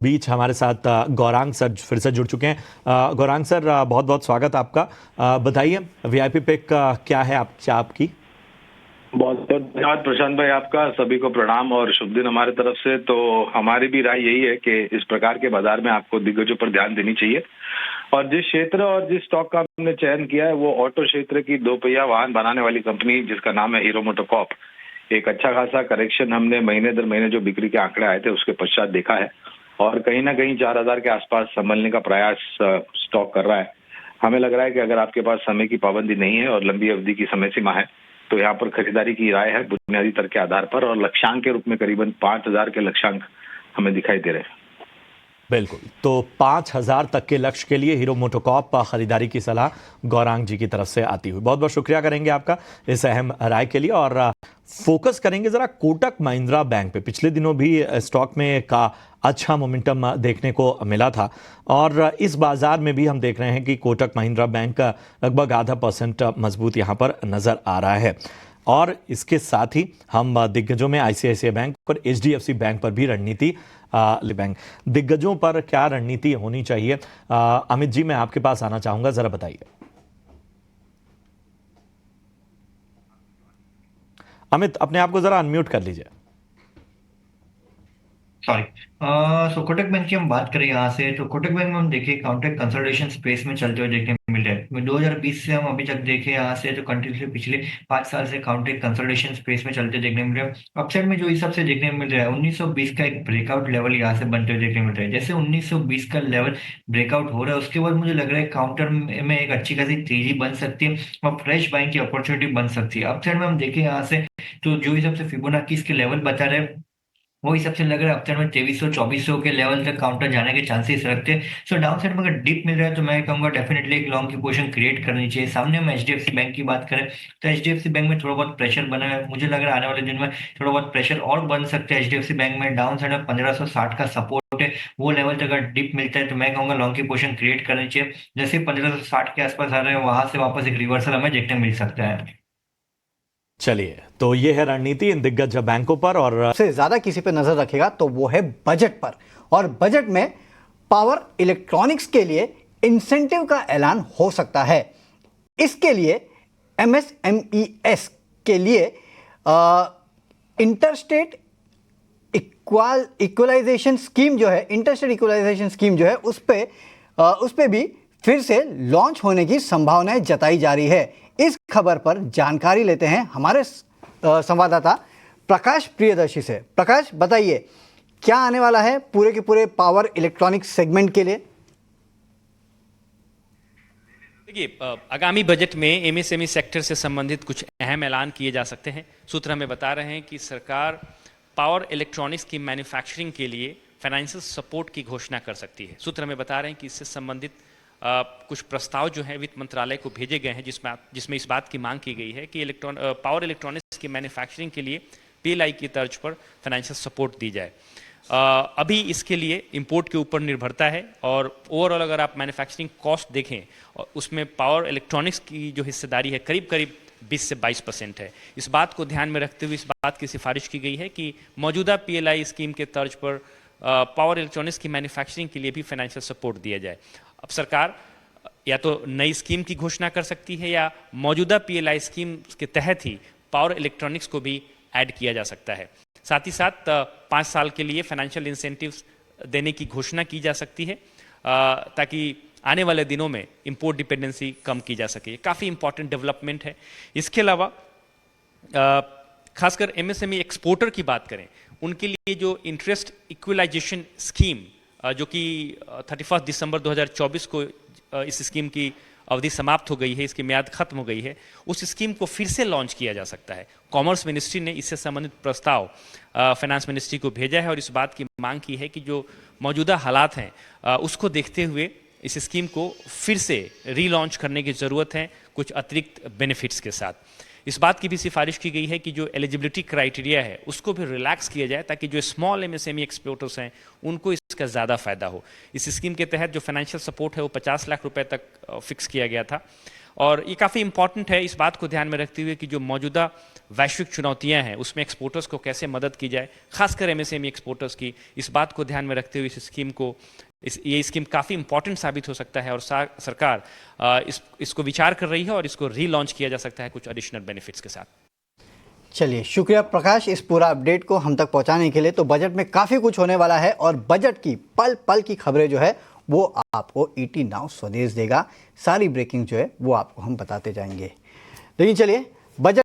बीच हमारे साथ गौरांग सर फिर से जुड़ चुके हैं। गौरांग सर, बहुत बहुत स्वागत आपका। बताइए वीआईपी पिक क्या है आपकी? बहुत बहुत धन्यवाद प्रशांत भाई, आपका सभी को प्रणाम और शुभ दिन हमारे तरफ से। तो हमारी भी राय यही है कि इस प्रकार के बाजार में आपको दिग्गजों पर ध्यान देनी चाहिए। और जिस क्षेत्र और जिस स्टॉक का हमने चयन किया है वो ऑटो क्षेत्र की दो पहिया वाहन बनाने वाली कंपनी जिसका नाम है हीरो मोटोकॉर्प। एक अच्छा खासा करेक्शन हमने महीने दर महीने जो बिक्री के आंकड़े आए थे उसके पश्चात देखा है और कहीं ना कहीं 4,000 के आसपास संभलने का प्रयास स्टॉक कर रहा है। हमें लग रहा है कि अगर आपके पास समय की पाबंदी नहीं है और लंबी अवधि की समय सीमा है तो यहाँ पर खरीदारी की राय है बुनियादी तर्क के आधार पर, और लक्ष्यांक के रूप में करीबन 5,000 के लक्ष्यांक हमें दिखाई दे रहे हैं। बिल्कुल, तो 5,000 तक के लक्ष्य के लिए हीरो मोटोकॉर्प खरीदारी की सलाह गौरांग जी की तरफ से आती हुई। बहुत बहुत शुक्रिया करेंगे आपका इस अहम राय के लिए। और फोकस करेंगे जरा कोटक महिंद्रा बैंक पे। पिछले दिनों भी स्टॉक में का अच्छा मोमेंटम देखने को मिला था और इस बाजार में भी हम देख रहे हैं कि कोटक महिंद्रा बैंक का लगभग .5% मजबूत यहाँ पर नजर आ रहा है। और इसके साथ ही हम दिग्गजों में आईसीआईसीआई बैंक और एचडीएफसी बैंक पर भी रणनीति बैंक दिग्गजों पर क्या रणनीति होनी चाहिए? अमित जी, मैं आपके पास आना चाहूंगा, जरा बताइए। अमित, अपने आप को जरा अनम्यूट कर लीजिए। सॉरी। सो कोटक बैंक की हम बात करें यहाँ से, तो कोटक बैंक में हम देखें काउंटर कंसोलिडेशन स्पेस में चलते हुए देखने मिल रहा है। 2020 से हम अभी तक देखें यहाँ से, तो कंटिन्यूसली पिछले 5 साल से काउंटर कंसोलिडेशन स्पेस में चलते देखने मिल रहा है। अपसाइड में जो हिसाब से देखने मिल रहा है 1920 का एक ब्रेकआउट लेवल यहाँ से बनते हुए देखने मिल रहा है। जैसे 1920 का लेवल ब्रेकआउट हो रहा है उसके बाद मुझे लग रहा है काउंटर में एक अच्छी खासी तेजी बन सकती है और फ्रेश बाइंग की अपॉर्चुनिटी बन सकती है। अपसाइड में हम देखें यहाँ से, तो जो हिसाब से फिबोनाची के लेवल बता रहे हैं वो हिसाब से लग रहा है अपसाइड में 2300-2400 के लेवल तक काउंटर जाने के चांसेस रखते हैं। सो डाउन साइड में अगर डिप मिल रहा है तो मैं कहूंगा डेफिनेटली एक लॉन्ग की पोजीशन क्रिएट करनी चाहिए। सामने हम एचडीएफसी बैंक की बात करें तो एचडीएफसी बैंक में थोड़ा बहुत प्रेशर बना है। मुझे लग रहा है आने वाले दिन में थोड़ा बहुत प्रेशर और बन सकता है एचडीएफसी बैंक में। डाउन साइड में 1560 का सपोर्ट है, वो लेवल तक अगर डिप मिलता है तो मैं कहूंगा लॉन्ग की पोजीशन क्रिएट करनी चाहिए। जैसे 1560 के आसपास आ रहे हैं वहां से वापस एक रिवर्सल हमें देखने मिल सकता है। चलिए, तो ये है रणनीति इन दिग्गज बैंकों पर। और सबसे ज्यादा किसी पे नजर रखेगा तो वो है बजट पर। और बजट में पावर इलेक्ट्रॉनिक्स के लिए इंसेंटिव का ऐलान हो सकता है। इसके लिए एमएसएमईएस के लिए इंटरस्टेट इक्वलाइजेशन स्कीम जो है, इंटरस्टेट इक्वलाइजेशन स्कीम जो है उस पे भी फिर से लॉन्च होने की संभावनाएं जताई जा रही है। इस खबर पर जानकारी लेते हैं हमारे संवाददाता प्रकाश प्रियदर्शी से। प्रकाश, बताइए क्या आने वाला है पूरे के पूरे पावर इलेक्ट्रॉनिक्स सेगमेंट के लिए? देखिए, आगामी बजट में एमएसएमई सेक्टर से संबंधित कुछ अहम ऐलान किए जा सकते हैं। सूत्र हमें बता रहे हैं कि सरकार पावर इलेक्ट्रॉनिक्स की मैन्युफैक्चरिंग के लिए फाइनेंशियल सपोर्ट की घोषणा कर सकती है। सूत्र हमें बता रहे हैं कि इससे संबंधित कुछ प्रस्ताव जो हैं वित्त मंत्रालय को भेजे गए हैं जिसमें इस बात की मांग की गई है कि पावर इलेक्ट्रॉनिक्स की मैन्युफैक्चरिंग के लिए पीएलआई की तर्ज पर फाइनेंशियल सपोर्ट दी जाए। अभी इसके लिए इंपोर्ट के ऊपर निर्भरता है और ओवरऑल अगर आप मैन्युफैक्चरिंग कॉस्ट देखें और उसमें पावर इलेक्ट्रॉनिक्स की जो हिस्सेदारी है करीब करीब 20 से 22% है। इस बात को ध्यान में रखते हुए इस बात की सिफारिश की गई है कि मौजूदा पीएलआई स्कीम के तर्ज पर पावर इलेक्ट्रॉनिक्स की मैन्युफैक्चरिंग के लिए भी फाइनेंशियल सपोर्ट दिया जाए। अब सरकार या तो नई स्कीम की घोषणा कर सकती है या मौजूदा पीएलआई स्कीम के तहत ही पावर इलेक्ट्रॉनिक्स को भी ऐड किया जा सकता है। साथ ही साथ 5 साल के लिए फाइनेंशियल इंसेंटिव्स देने की घोषणा की जा सकती है ताकि आने वाले दिनों में इंपोर्ट डिपेंडेंसी कम की जा सके। काफ़ी इंपॉर्टेंट डेवलपमेंट है। इसके अलावा खासकर एमएसएमई एक्सपोर्टर की बात करें, उनके लिए जो इंटरेस्ट इक्वलाइजेशन स्कीम जो कि 31 दिसंबर 2024 को इस स्कीम की अवधि समाप्त हो गई है, इसकी म्याद खत्म हो गई है, उस स्कीम को फिर से लॉन्च किया जा सकता है। कॉमर्स मिनिस्ट्री ने इससे संबंधित प्रस्ताव फाइनेंस मिनिस्ट्री को भेजा है और इस बात की मांग की है कि जो मौजूदा हालात हैं उसको देखते हुए इस स्कीम को फिर से रीलॉन्च करने की ज़रूरत है कुछ अतिरिक्त बेनिफिट्स के साथ। इस बात की भी सिफारिश की गई है कि जो एलिजिबिलिटी क्राइटेरिया है उसको भी रिलैक्स किया जाए ताकि जो स्मॉल एमएसएमई एक्सपोर्टर्स हैं उनको इसका ज़्यादा फायदा हो। इस स्कीम के तहत जो फाइनेंशियल सपोर्ट है वो 50 लाख रुपए तक फिक्स किया गया था। और ये काफ़ी इंपॉर्टेंट है इस बात को ध्यान में रखते हुए कि जो मौजूदा वैश्विक चुनौतियां हैं उसमें एक्सपोर्टर्स को कैसे मदद की जाए, खासकर एमएसएमई एक्सपोर्टर्स की, इस बात को ध्यान में रखते हुए इस स्कीम को ये स्कीम काफ़ी इंपॉर्टेंट साबित हो सकता है और सरकार इसको विचार कर रही है और इसको रीलॉन्च किया जा सकता है कुछ एडिशनल बेनिफिट्स के साथ। चलिए, शुक्रिया प्रकाश इस पूरा अपडेट को हम तक पहुंचाने के लिए। तो बजट में काफ़ी कुछ होने वाला है और बजट की पल पल की खबरें जो है वो आपको ईटी नाउ स्वदेश देगा। सारी ब्रेकिंग जो है वो आपको हम बताते जाएंगे। लेकिन चलिए, बजट